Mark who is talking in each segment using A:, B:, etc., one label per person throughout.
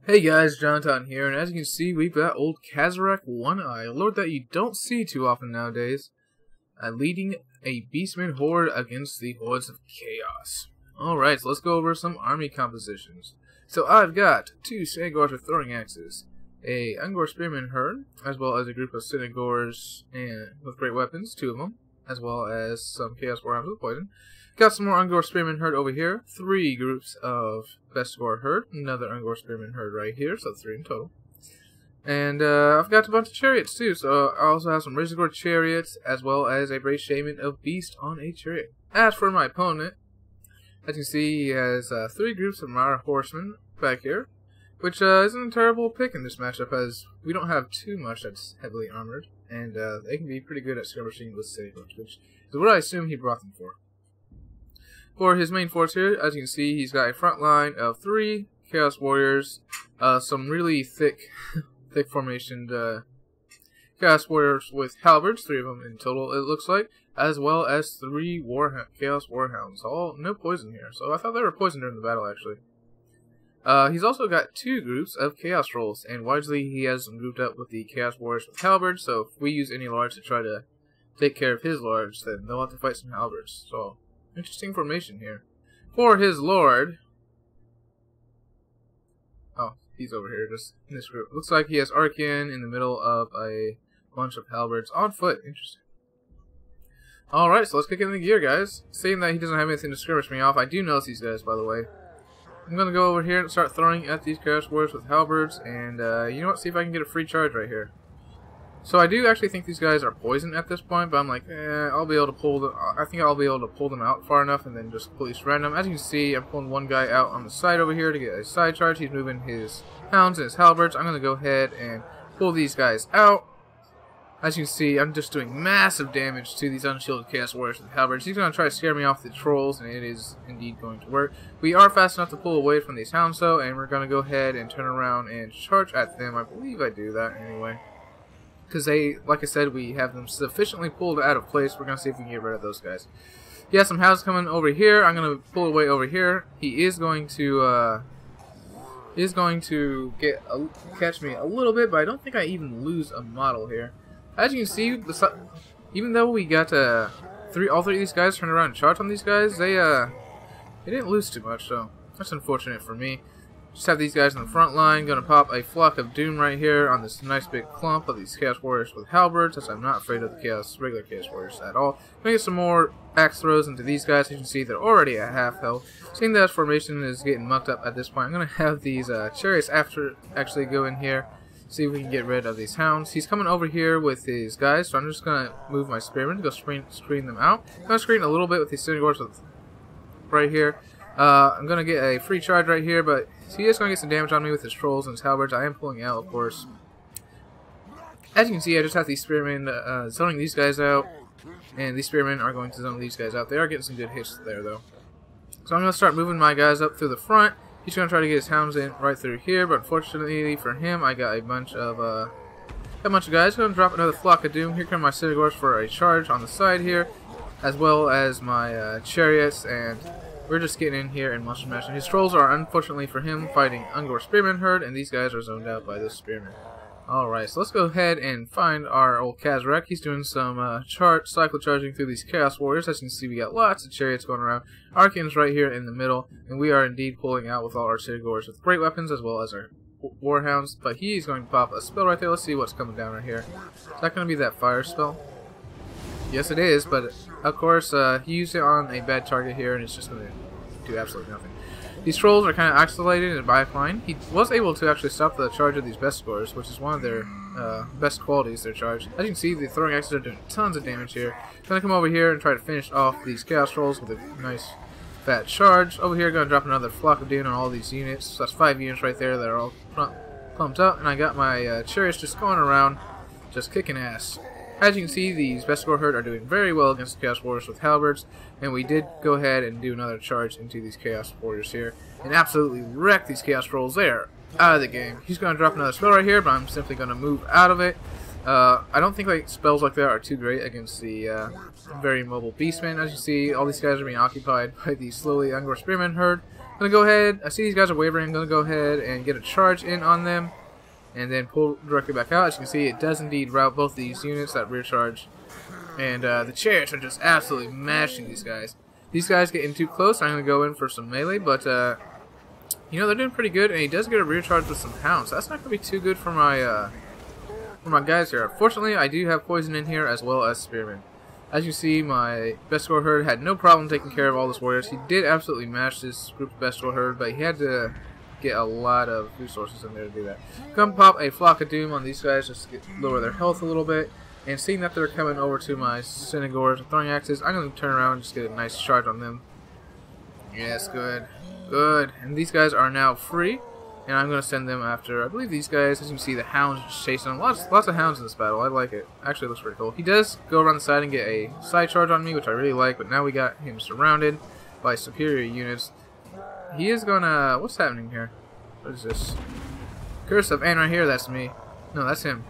A: Hey guys, Jonathan here, and as you can see, we've got old Khazrak One Eye, a lord that you don't see too often nowadays, leading a Beastmen horde against the hordes of chaos. Alright, so let's go over some army compositions. So I've got 2 Synagors with throwing axes, a Ungor Spearman herd, as well as a group of Synagors with great weapons, 2 of them, as well as some Chaos Warhammers with poison. Got some more Ungor Spearman herd over here, 3 groups of Bestgor herd, another Ungor Spearman herd right here, so 3 in total. And I've got a bunch of chariots too, so I also have some Razorgor chariots, as well as a Brave Shaman of Beast on a chariot. As for my opponent, as you can see, he has 3 groups of Mara horsemen back here, which isn't a terrible pick in this matchup, as we don't have too much that's heavily armored, and they can be pretty good at skirmishing with Synagors, which is what I assume he brought them for. For his main force here, as you can see, he's got a front line of 3 Chaos Warriors, some really thick formationed Chaos Warriors with halberds, 3 of them in total it looks like, as well as 3 Chaos Warhounds, all no poison here, so I thought they were poisoned during the battle actually. He's also got 2 groups of Chaos Trolls, and wisely he has them grouped up with the Chaos Warriors with halberds, so if we use any lords to try to take care of his lords, then they'll have to fight some halberds, so interesting formation here. For his lord, oh, he's over here, just in this group. Looks like he has Archaon in the middle of a bunch of halberds on foot. Interesting. Alright, so let's kick into gear, guys. Seeing that he doesn't have anything to skirmish me off, I do notice these guys, by the way. I'm going to go over here and start throwing at these Chaos Warriors with halberds, and you know what, see if I can get a free charge right here. So I do actually think these guys are poisoned at this point, but I'm like, I'll be able to pull them. I think I'll be able to pull them out far enough and then just completely surround them. As you can see, I'm pulling one guy out on the side over here to get a side charge. He's moving his hounds and his halberds. I'm going to go ahead and pull these guys out. As you can see, I'm just doing massive damage to these unshielded Chaos Warriors with halberds. He's going to try to scare me off the trolls, and it is indeed going to work. We are fast enough to pull away from these hounds, though, and we're going to go ahead and turn around and charge at them. I believe I do that anyway. Because they, like I said, we have them sufficiently pulled out of place. We're going to see if we can get rid of those guys. He has some hounds coming over here. I'm going to pull away over here. He is going to catch me a little bit, but I don't think I even lose a model here. As you can see, even though we got all 3 of these guys turned around and charged on these guys, they didn't lose too much, so that's unfortunate for me. Just have these guys in the front line. Gonna pop a flock of doom right here on this nice big clump of these Chaos Warriors with halberds, as I'm not afraid of the regular Chaos Warriors at all. Gonna get some more axe throws into these guys. As you can see, they're already at half health. Seeing that formation is getting mucked up at this point, I'm gonna have these chariots actually go in here, see if we can get rid of these hounds. He's coming over here with his guys, so I'm just gonna move my spearmen to go screen them out. I'm gonna screen a little bit with these Synagors right here. I'm going to get a free charge right here, but he is going to get some damage on me with his trolls and his halberds. I am pulling out, of course. As you can see, I just have these spearmen zoning these guys out, and these spearmen are going to zone these guys out. They are getting some good hits there, though. So I'm going to start moving my guys up through the front. He's going to try to get his hounds in right through here, but unfortunately for him, I got a bunch of guys. Going to drop another flock of doom. Here come my Synagors for a charge on the side here, as well as my chariots, and we're just getting in here and monster mashing. His trolls are, unfortunately for him, fighting Ungor Spearman herd, and these guys are zoned out by this Spearman. Alright, so let's go ahead and find our old Khazrak. He's doing some cycle charging through these Chaos Warriors. As you can see, we got lots of chariots going around. Archaon's right here in the middle, and we are indeed pulling out with all our Synagors with great weapons, as well as our Warhounds. But he's going to pop a spell right there. Let's see what's coming down right here. Is that going to be that fire spell? Yes, it is, but of course, he used it on a bad target here, and it's just going to do absolutely nothing. These trolls are kind of isolated in a backline. He was able to actually stop the charge of these Bestgors, which is one of their best qualities, their charge. As you can see, the throwing axes are doing tons of damage here. Gonna come over here and try to finish off these Chaos Trolls with a nice fat charge. Over here, gonna drop another flock of doom on all these units. So that's 5 units right there that are all clumped up, and I got my chariots just going around, just kicking ass. As you can see, these Bestgor herd are doing very well against the Chaos Warriors with halberds, and we did go ahead and do another charge into these Chaos Warriors here, and absolutely wreck these Chaos Trolls there out of the game. He's going to drop another spell right here, but I'm simply going to move out of it. I don't think spells like that are too great against the very mobile Beastmen. As you see, all these guys are being occupied by the slowly Ungor Spearman herd. I'm gonna go ahead. I see these guys are wavering. I'm gonna go ahead and get a charge in on them, and then pull directly back out. As you can see, it does indeed route both these units, that rear charge. And the chariots are just absolutely mashing these guys. These guys getting too close. I'm going to go in for some melee, but you know, they're doing pretty good. And he does get a rear charge with some hounds. So that's not going to be too good for my guys here. Fortunately, I do have poison in here as well as spearmen. As you see, my best score herd had no problem taking care of all these warriors. He did absolutely mash this group's best score herd, but he had to get a lot of resources in there to do that. Come pop a flock of doom on these guys just to lower their health a little bit. And seeing that they're coming over to my Synagores and throwing axes, I'm going to turn around and just get a nice charge on them. Yes, good. Good. And these guys are now free. And I'm going to send them after, I believe these guys, as you can see, the hounds are just chasing them. Lots of hounds in this battle. I like it. Actually, it looks pretty cool. He does go around the side and get a side charge on me, which I really like. But now we got him surrounded by superior units. He is going to... What's happening here? What is this? Curse of Anne right here. That's me. No, that's him.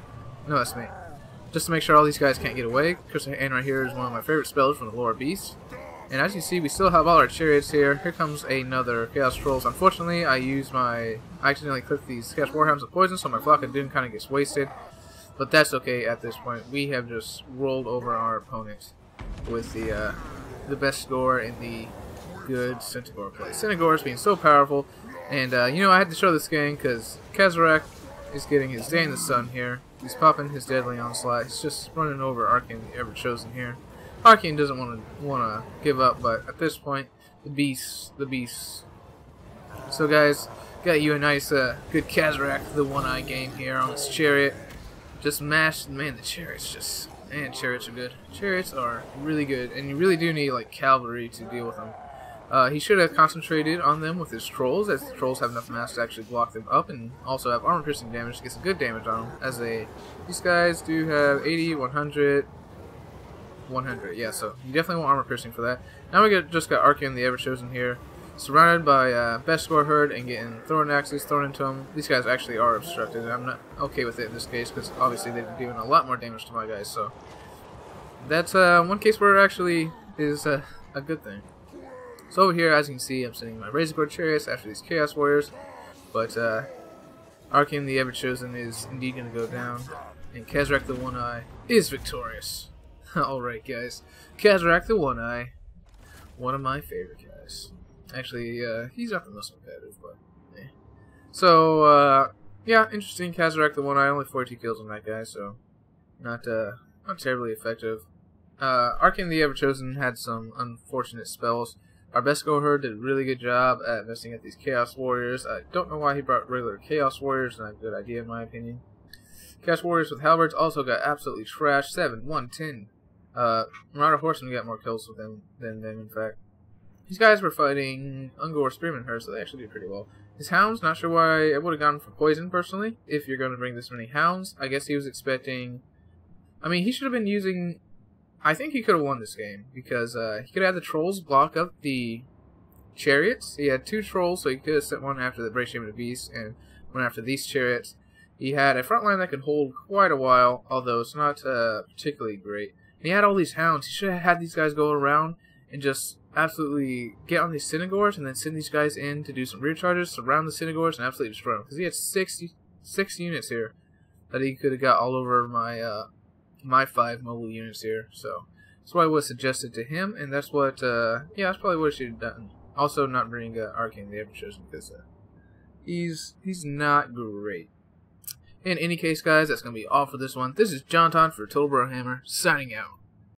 A: No, that's me. Just to make sure all these guys can't get away. Curse of Anne right here is one of my favorite spells from the lore Beast. And as you see, we still have all our chariots here. Here comes another Chaos Trolls. Unfortunately, I accidentally clicked these Chaos Warhounds with poison, so my Flock of Doom kind of gets wasted. But that's okay at this point. We have just rolled over our opponent with the best score in the good Centaur play. Centaurs being so powerful. And, you know, I had to show this game because Khazrak is getting his day in the sun here. He's popping his deadly onslaught. He's just running over Archaon the Everchosen here. Archaon doesn't want to give up, but at this point, the beast. So guys, got you a nice, good Khazrak the One Eye game here on this chariot. Just mashed, man. The chariots chariots are good. Chariots are really good, and you really do need like cavalry to deal with them. He should have concentrated on them with his trolls, as the trolls have enough mass to actually block them up, and also have armor-piercing damage to get some good damage on them. These guys do have 80, 100, 100. Yeah, so you definitely want armor-piercing for that. Now we just got Archaon the Everchosen here, surrounded by best score herd and getting thrown axes thrown into them. These guys actually are obstructed, and I'm not okay with it in this case because obviously they've been doing a lot more damage to my guys. So that's one case where it actually is a good thing. So over here, as you can see, I'm sending my Razorgore chariots after these Chaos Warriors, but Archaon the Everchosen is indeed going to go down, and Khazrak the One Eye is victorious. Alright guys, Khazrak the One Eye, one of my favorite guys. Actually, he's not the most competitive, but eh. So, yeah, interesting. Khazrak the One Eye, only 42 kills on that guy, so not terribly effective. Archaon the Everchosen had some unfortunate spells. Our best score herd did a really good job at messing up these Chaos Warriors. I don't know why he brought regular Chaos Warriors, not a good idea in my opinion. Chaos Warriors with halberds also got absolutely trashed. 7, 1, 10. Marauder Horsemen got more kills with them than them, in fact. These guys were fighting Ungor Spearman herds, so they actually did pretty well. His hounds, not sure why I would have gone for poison personally, if you're going to bring this many hounds. I guess he was expecting... I mean, he should have been using... I think he could have won this game, because he could have had the trolls block up the chariots. He had 2 trolls, so he could have sent one after the Brohammer the Beast, and one after these chariots. He had a front line that could hold quite a while, although it's not particularly great. And he had all these hounds. He should have had these guys go around and just absolutely get on these Synagores, and then send these guys in to do some rear charges, surround the Synagores, and absolutely destroy them. Because he had 6 units here that he could have got all over my 5 mobile units here. So that's what I would have suggested to him, and that's what yeah, that's probably what I should have done. Also, not bring Archaon the Everchosen, because he's not great. In any case, guys, that's gonna be all for this one. This is Jonathan for Total Brohammer, signing out.